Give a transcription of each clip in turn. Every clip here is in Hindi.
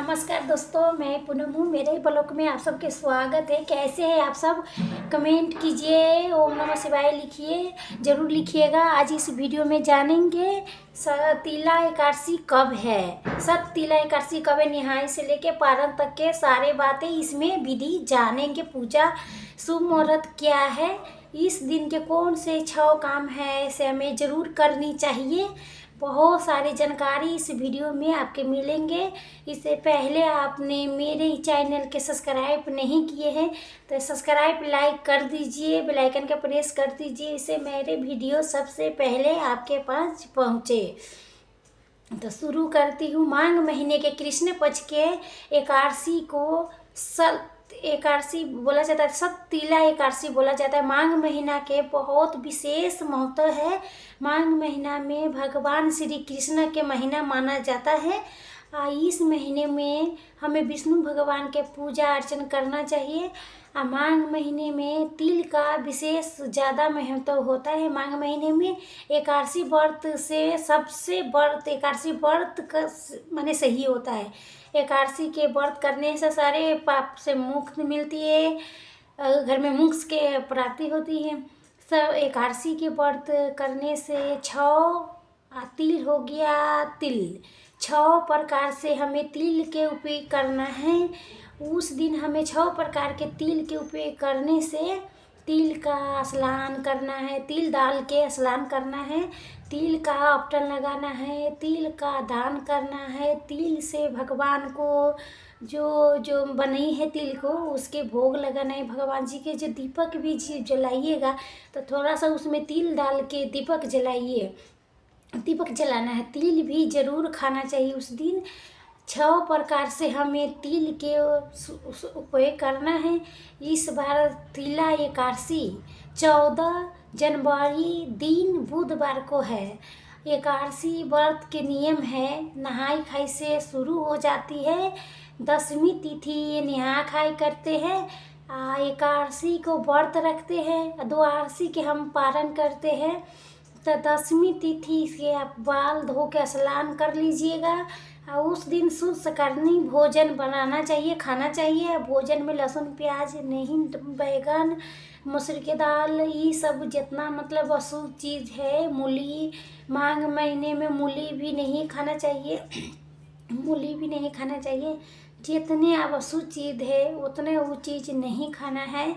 नमस्कार दोस्तों, मैं पूनम हूँ। मेरे ब्लॉग में आप सबके स्वागत है। कैसे हैं आप सब? कमेंट कीजिए, ओम नमः शिवाय लिखिए, ज़रूर लिखिएगा। आज इस वीडियो में जानेंगे तीला एकादशी कब है। तीला एकादशी कब है, निहाई से लेके पारण तक के सारे बातें इसमें विधि जानेंगे। पूजा शुभ मुहूर्त क्या है, इस दिन के कौन से 6 काम है, ऐसे हमें ज़रूर करनी चाहिए। बहुत सारी जानकारी इस वीडियो में आपके मिलेंगे। इससे पहले आपने मेरे चैनल के सब्सक्राइब नहीं किए हैं तो सब्सक्राइब लाइक कर दीजिए, बेल आइकन का प्रेस कर दीजिए, इससे मेरे वीडियो सबसे पहले आपके पास पहुँचे। तो शुरू करती हूँ। माघ महीने के कृष्ण पक्ष के एकादशी को एकादशी बोला जाता है, तीला एकादशी बोला जाता है। माघ महीना के बहुत विशेष महत्व है। माघ महीना में भगवान श्री कृष्ण के महीना माना जाता है। इस महीने में हमें विष्णु भगवान के पूजा अर्चन करना चाहिए। माघ महीने में तिल का विशेष ज़्यादा महत्व होता है। माघ महीने में एकादशी व्रत से सबसे व्रत एकादशी व्रत का माने सही होता है। एकादशी के व्रत करने से सारे पाप से मुक्ति मिलती है, घर में मोक्ष के प्राप्ति होती है। सब एकादशी के व्रत करने से 6 तिल हो गया। तिल 6 प्रकार से हमें तिल के उपयोग करना है। उस दिन हमें 6 प्रकार के तिल के उपयोग करने से तिल का स्नान करना है, तिल डाल के स्नान करना है, तिल का अपटन लगाना है, तिल का दान करना है, तिल से भगवान को जो जो बनी है तिल को उसके भोग लगाना है। भगवान जी के जो दीपक भी जलाइएगा तो थोड़ा सा उसमें तिल डाल के दीपक जलाइए, दीपक जलाना है। तिल भी ज़रूर खाना चाहिए उस दिन। 6 प्रकार से हमें तिल के उपयोग करना है। इस बार तीला एकादशी 14 जनवरी दिन बुधवार को है। एकादशी व्रत के नियम है, नहाई खाई से शुरू हो जाती है। 10वीं तिथि ये नहा खाई करते हैं। एकादशी को व्रत रखते हैं, द्वादशी के हम पारण करते हैं। तो 10वीं तिथि से आप बाल धो के स्नान कर लीजिएगा। उस दिन शुद्ध शाकाहारी भोजन बनाना चाहिए, खाना चाहिए। भोजन में लहसुन प्याज नहीं, बैगन मसूर की दाल, ये सब जितना मतलब अशुद्ध चीज़ है। मूली, माघ महीने में मूली भी नहीं खाना चाहिए, मूली भी नहीं खाना चाहिए। जितने अब अशुद्ध चीज़ है उतने वो चीज़ नहीं खाना है।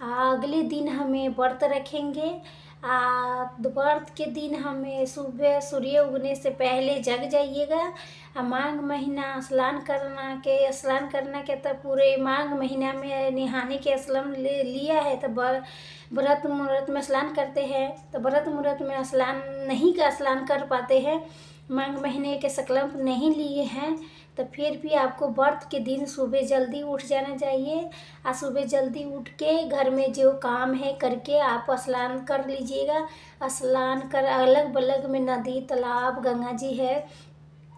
अगले दिन हमें व्रत रखेंगे। व्रत के दिन हमें सुबह सूर्य उगने से पहले जग जाइएगा। माघ महीना स्नान करना के तब पूरे माघ महीना में नहाने के स्नान लिया है तो व्रत मुहूर्त में स्नान करते हैं। तो व्रत मुहूर्त में स्नान कर पाते हैं, माघ महीने के संकल्प नहीं लिए हैं तो फिर भी आपको व्रत के दिन सुबह जल्दी उठ जाना चाहिए। सुबह जल्दी उठ के घर में जो काम है करके आप स्नान कर लीजिएगा। स्नान कर अलग बलग में नदी तालाब गंगा जी है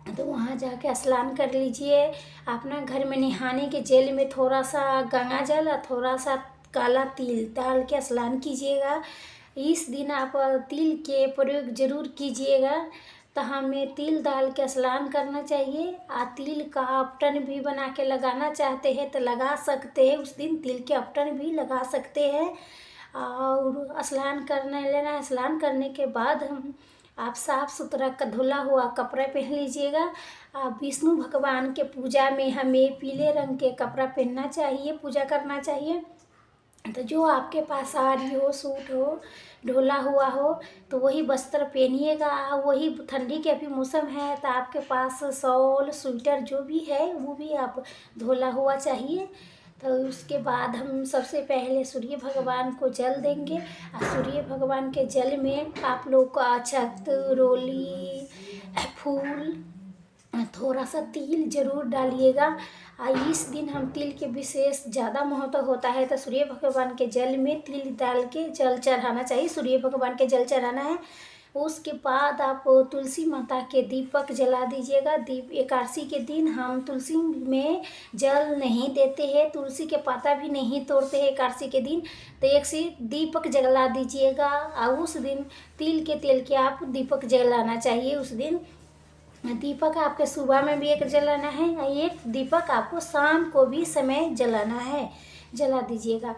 तो वहाँ जाके स्नान कर लीजिए। अपना घर में नहाने के जल में थोड़ा सा गंगा जल और थोड़ा सा काला तिल डाल के स्नान कीजिएगा। इस दिन आप तिल के प्रयोग जरूर कीजिएगा। तो हमें तिल डाल के स्नान करना चाहिए। तिल का अपटन भी बना के लगाना चाहते हैं तो लगा सकते हैं, उस दिन तिल के अपटन भी लगा सकते हैं। और स्नान करने के बाद आप साफ़ सुथरा धुला हुआ कपड़ा पहन लीजिएगा। विष्णु भगवान के पूजा में हमें पीले रंग के कपड़ा पहनना चाहिए, पूजा करना चाहिए। तो जो आपके पास साड़ी हो, सूट हो, ढोला हुआ हो तो वही वस्त्र पहनिएगा। वही ठंडी के अभी मौसम है तो आपके पास शॉल स्वेटर जो भी है वो भी आप ढोला हुआ चाहिए। तो उसके बाद हम सबसे पहले सूर्य भगवान को जल देंगे। सूर्य भगवान के जल में आप लोग को अक्षत, रोली, फूल, थोड़ा सा तिल जरूर डालिएगा। इस दिन हम तिल के विशेष ज़्यादा महत्व होता है तो सूर्य भगवान के जल में तिल डाल के जल चढ़ाना चाहिए। सूर्य भगवान के जल चढ़ाना है। उसके बाद आप तुलसी माता के दीपक जला दीजिएगा। एकादशी के दिन हम तुलसी में जल नहीं देते हैं, तुलसी के पाता भी नहीं तोड़ते हैं एकादशी के दिन। तो एक से दीपक जला दीजिएगा। और उस दिन तिल के तेल के आप दीपक जलाना चाहिए उस दिन। दीपक आपके सुबह में भी एक जलाना है और एक दीपक आपको शाम को भी समय जलाना है, जला दीजिएगा।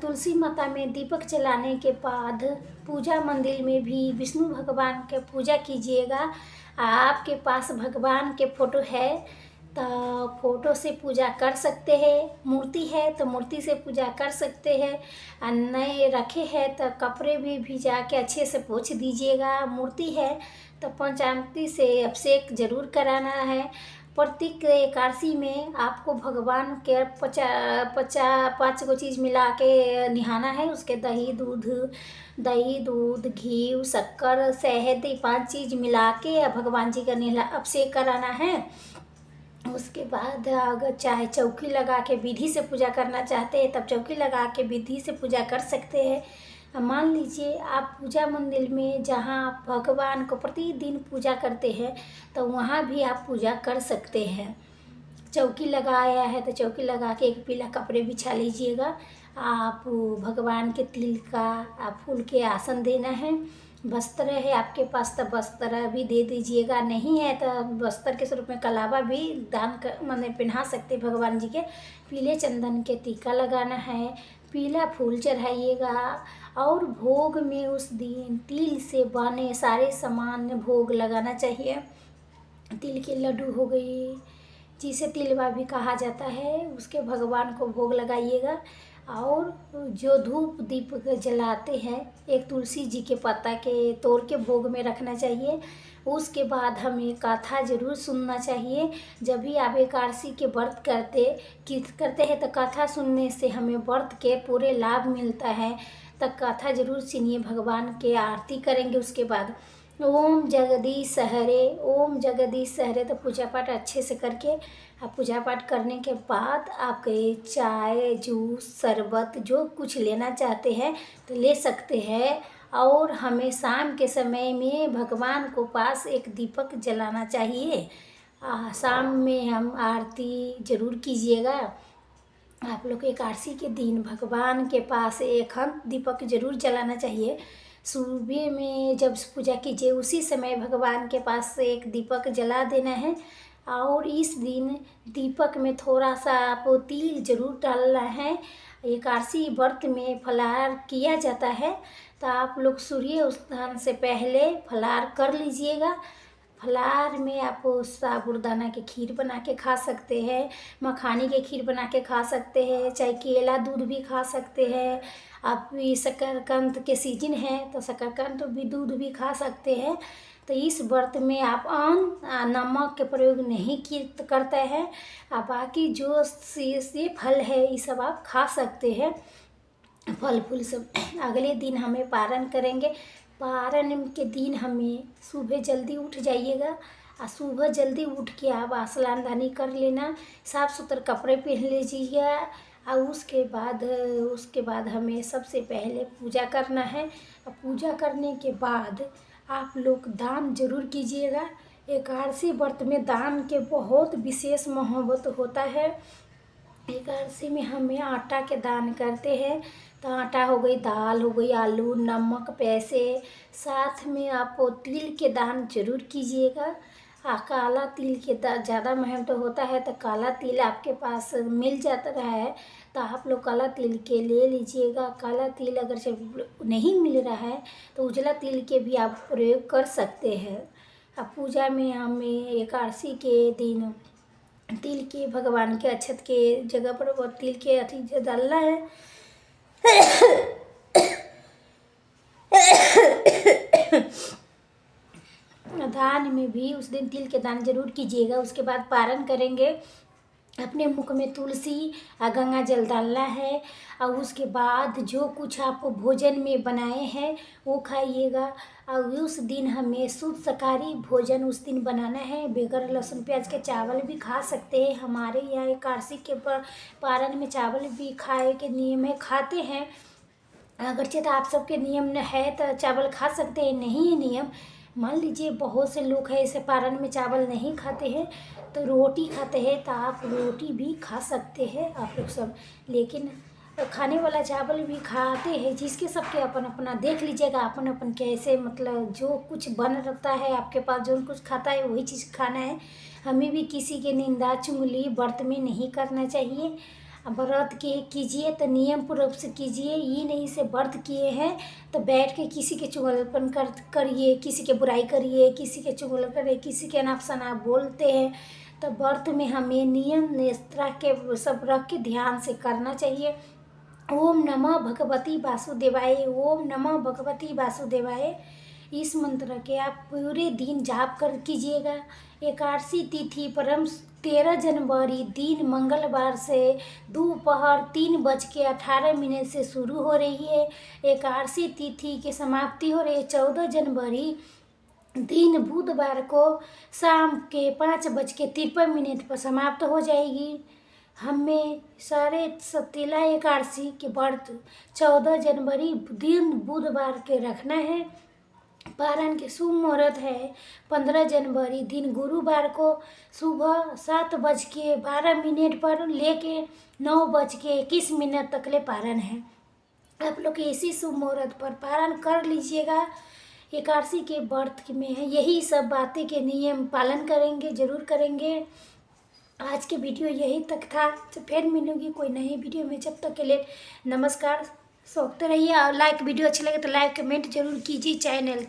तुलसी माता में दीपक जलाने के बाद पूजा मंदिर में भी विष्णु भगवान के पूजा कीजिएगा। आपके पास भगवान के फोटो है तो फोटो से पूजा कर सकते हैं, मूर्ति है तो मूर्ति से पूजा कर सकते हैं, और नए रखे हैं तो कपड़े भी भिजा के अच्छे से पोंछ दीजिएगा। मूर्ति है तो पंचामृति से अभिषेक जरूर कराना है। प्रत्येक एकादशी में आपको भगवान के 5 गो चीज़ मिला के निहाना है। उसके दही दूध घी शक्कर शहद 5 चीज़ मिला के भगवान जी का अभिषेक कराना है। उसके बाद अगर चाहे चौकी लगा के विधि से पूजा करना चाहते हैं तब चौकी लगा के विधि से पूजा कर सकते हैं। मान लीजिए आप पूजा मंदिर में जहाँ आप भगवान को प्रतिदिन पूजा करते हैं तो वहाँ भी आप पूजा कर सकते हैं। चौकी लगाया है तो चौकी लगा के एक पीला कपड़े बिछा लीजिएगा। आप भगवान के तिल का आप फूल के आसन देना है। वस्त्र है आपके पास तो वस्त्र भी दे दीजिएगा, नहीं है तो वस्त्र के स्वरूप में कलावा भी दान कर मैंने पहना सकते भगवान जी के। पीले चंदन के टीका लगाना है, पीला फूल चढ़ाइएगा। और भोग में उस दिन तिल से बने सारे सामान भोग लगाना चाहिए। तिल के लड्डू हो गई, जिसे तिलवा भी कहा जाता है, उसके भगवान को भोग लगाइएगा। और जो धूप दीप जलाते हैं एक तुलसी जी के पत्ता के तोड़ के भोग में रखना चाहिए। उसके बाद हमें कथा जरूर सुनना चाहिए। जब भी आप एकादशी के व्रत करते हैं तो कथा सुनने से हमें व्रत के पूरे लाभ मिलता है। तो कथा जरूर सुनिए, भगवान के आरती करेंगे। उसके बाद ओम जगदीश हरे तो पूजा पाठ अच्छे से करके आप पूजा पाठ करने के बाद आप चाय जूस शरबत जो कुछ लेना चाहते हैं तो ले सकते हैं। और हमें शाम के समय में भगवान को पास एक दीपक जलाना चाहिए। शाम में हम आरती जरूर कीजिएगा। आप लोग एकादशी के दिन भगवान के पास एक हम दीपक जरूर जलाना चाहिए। सुबह में जब पूजा कीजिए उसी समय भगवान के पास एक दीपक जला देना है। और इस दिन दीपक में थोड़ा सा आप तिल जरूर डालना है। एकादशी व्रत में फलाहार किया जाता है तो आप लोग सूर्य उदय से पहले फलाहार कर लीजिएगा। फलाहार में आप साबूदाना की खीर बना के खा सकते हैं, मखानी की खीर बना के खा सकते हैं, चाहे केला दूध भी खा सकते हैं। आप भी शकरकंद के सीजन है तो शकरकंद भी दूध भी खा सकते हैं। तो इस व्रत में आप अन्न नमक के प्रयोग नहीं करते हैं। बाकी जो ये फल है ये सब आप खा सकते हैं, फल फूल सब। अगले दिन हमें पारण करेंगे। पारण के दिन हमें सुबह जल्दी उठ जाइएगा और सुबह जल्दी उठ के आप स्नान दानी कर लेना, साफ़ सुथरे कपड़े पहन लीजिएगा। और उसके बाद हमें सबसे पहले पूजा करना है। और पूजा करने के बाद आप लोग दान जरूर कीजिएगा। एकादशी व्रत में दान के बहुत विशेष महत्व होता है। एकादशी में हमें आटा के दान करते हैं तो आटा हो गई, दाल हो गई, आलू नमक पैसे। साथ में आप तिल के दान जरूर कीजिएगा। काला तिल के ज़्यादा महत्व होता है तो काला तिल आपके पास मिल जाता है तो आप लोग काला तिल के ले लीजिएगा। काला तिल अगर से नहीं मिल रहा है तो उजला तिल के भी आप प्रयोग कर सकते हैं। अब पूजा में हमें एकादशी के दिन तिल के भगवान के अक्षत के जगह पर वो तिल के अथी डालना है। दान में भी उस दिन तिल के दान जरूर कीजिएगा। उसके बाद पारण करेंगे। अपने मुख में तुलसी गंगा जल डालना है। और उसके बाद जो कुछ आप भोजन में बनाए हैं वो खाइएगा। और उस दिन हमें शुद्ध शाकाहारी भोजन उस दिन बनाना है। बगैर लहसुन प्याज के चावल भी खा सकते हैं। हमारे यहाँ एकादशी के पारण में चावल भी खाए के नियम है, खाते हैं। अगरचे तो आप सबके नियम है तो चावल खा सकते हैं, नहीं है नियम। मान लीजिए बहुत से लोग हैं ऐसे पारण में चावल नहीं खाते हैं तो रोटी खाते हैं तो आप रोटी भी खा सकते हैं आप लोग सब। लेकिन खाने वाला चावल भी खाते हैं, जिसके सबके अपन अपना देख लीजिएगा, अपन अपन कैसे मतलब जो कुछ बन रहता है आपके पास, जो कुछ खाता है वही चीज़ खाना है। हमें भी किसी के निंदा चुगली व्रत में नहीं करना चाहिए। व्रत के कीजिए तो नियम पूर्वक से कीजिए, ये नहीं से व्रत किए हैं तो बैठ के किसी के चुगलपन करिए, किसी के बुराई करिए, किसी के चुगल करिए, किसी के नाप शनाप बोलते हैं। तो व्रत में हमें नियम निष्ठा के सब रख के ध्यान से करना चाहिए। ओम नमः भगवती वासुदेवाय, ओम नमः भगवती वासुदेवाय, इस मंत्र के आप पूरे दिन जाप कर कीजिएगा। एकादशी तिथि परम 13 जनवरी दिन मंगलवार से दोपहर 3:18 से शुरू हो रही है। एकादशी तिथि की समाप्ति हो रही है 14 जनवरी दिन बुधवार को शाम के 5:53 पर समाप्त हो जाएगी। हमें सारे सतीला एकादशी के व्रत 14 जनवरी दिन बुधवार के रखना है। पारण के शुभ मुहूर्त है 15 जनवरी दिन गुरुवार को सुबह 7:12 पर लेके 9:21 तक ले पारण है। आप लोग इसी शुभ मुहूर्त पर पारण कर लीजिएगा। एकादशी के व्रत में है यही सब बातें के नियम पालन करेंगे, जरूर करेंगे। आज के वीडियो यही तक था, तो फिर मिलूंगी कोई नई वीडियो में। जब तक के लिए नमस्कार। सोचते रहिए और वीडियो अच्छी लगे तो लाइक कमेंट जरूर कीजिए चैनल के।